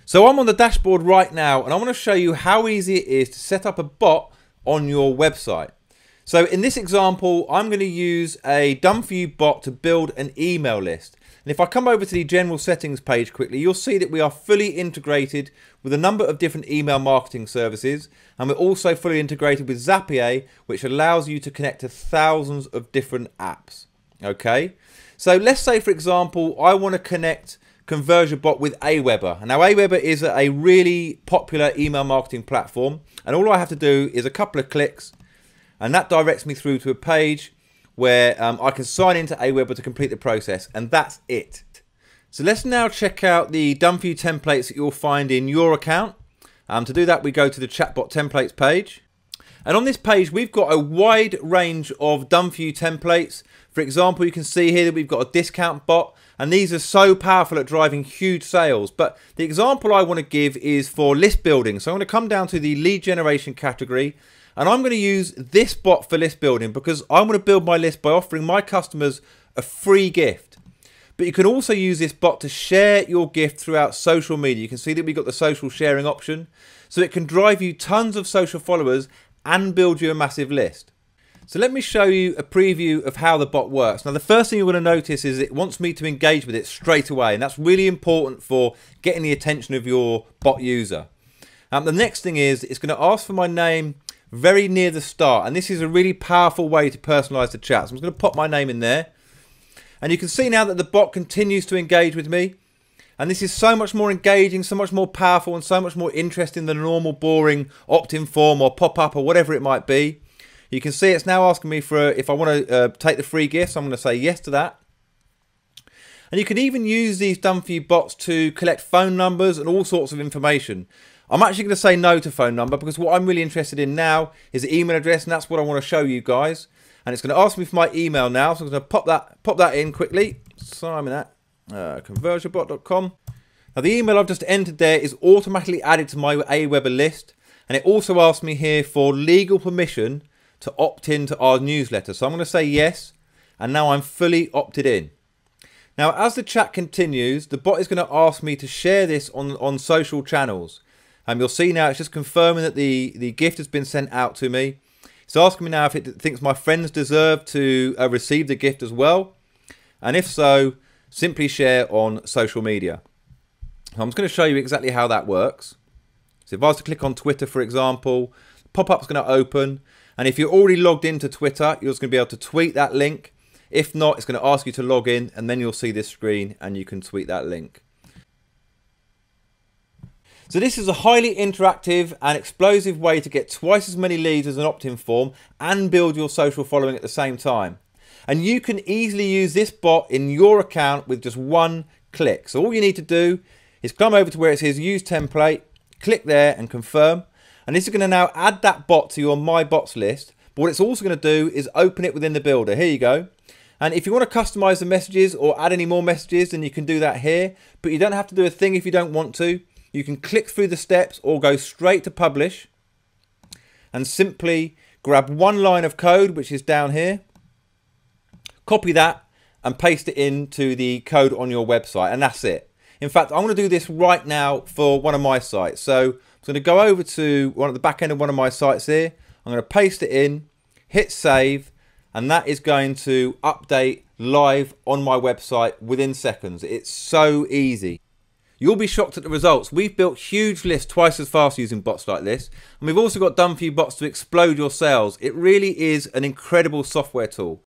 So I'm on the dashboard right now and I want to show you how easy it is to set up a bot on your website. So in this example, I'm going to use a done for you bot to build an email list. And if I come over to the general settings page quickly, you'll see that we are fully integrated with a number of different email marketing services. And we're also fully integrated with Zapier, which allows you to connect to thousands of different apps. Okay. So let's say, for example, I want to connect ConversioBot with Aweber. Now Aweber is a really popular email marketing platform, and all I have to do is a couple of clicks and that directs me through to a page where I can sign into Aweber to complete the process, and that's it. So let's now check out the done for you templates that you'll find in your account. To do that, we go to the chatbot templates page, and on this page we've got a wide range of done for you templates. For example, you can see here that we've got a discount bot, and these are so powerful at driving huge sales. But the example I want to give is for list building. So I'm going to come down to the lead generation category, and I'm going to use this bot for list building because I want to build my list by offering my customers a free gift. But you can also use this bot to share your gift throughout social media. You can see that we've got the social sharing option, so it can drive you tons of social followers and build you a massive list. So let me show you a preview of how the bot works. Now the first thing you're going to notice is it wants me to engage with it straight away, and that's really important for getting the attention of your bot user. The next thing is it's going to ask for my name very near the start, and this is a really powerful way to personalize the chat. So I'm just going to pop my name in there, and you can see now that the bot continues to engage with me, and this is so much more engaging, so much more powerful, and so much more interesting than a normal boring opt-in form or pop-up or whatever it might be. You can see it's now asking me for if I want to take the free gift, so I'm going to say yes to that. And you can even use these done for you bots to collect phone numbers and all sorts of information. I'm actually going to say no to phone number because what I'm really interested in now is the email address, and that's what I want to show you guys. And it's going to ask me for my email now, so I'm going to pop that in quickly. Simon at ConversioBot.com. Now the email I've just entered there is automatically added to my Aweber list, and it also asks me here for legal permission to opt in to our newsletter. So I'm going to say yes, and now I'm fully opted in. Now as the chat continues, the bot is going to ask me to share this on social channels. You'll see now it's just confirming that the gift has been sent out to me. It's asking me now if it thinks my friends deserve to receive the gift as well, and if so, simply share on social media. I'm just going to show you exactly how that works. So if I was to click on Twitter, for example, the pop-up's going to open. And if you're already logged into Twitter, you're just going to be able to tweet that link. If not, it's going to ask you to log in, and then you'll see this screen and you can tweet that link. So this is a highly interactive and explosive way to get twice as many leads as an opt-in form and build your social following at the same time. And you can easily use this bot in your account with just one click. So all you need to do is come over to where it says use template, click there and confirm. And this is going to now add that bot to your My Bots list. But what it's also going to do is open it within the builder. Here you go. And if you want to customize the messages or add any more messages, then you can do that here. But you don't have to do a thing if you don't want to. You can click through the steps or go straight to publish and simply grab one line of code, which is down here, copy that and paste it into the code on your website, and that's it. In fact, I'm going to do this right now for one of my sites. So I'm going to go over to the back end of one of my sites here. I'm going to paste it in, hit save, and that is going to update live on my website within seconds. It's so easy. You'll be shocked at the results. We've built huge lists twice as fast using bots like this. And we've also got done for you bots to explode your sales. It really is an incredible software tool.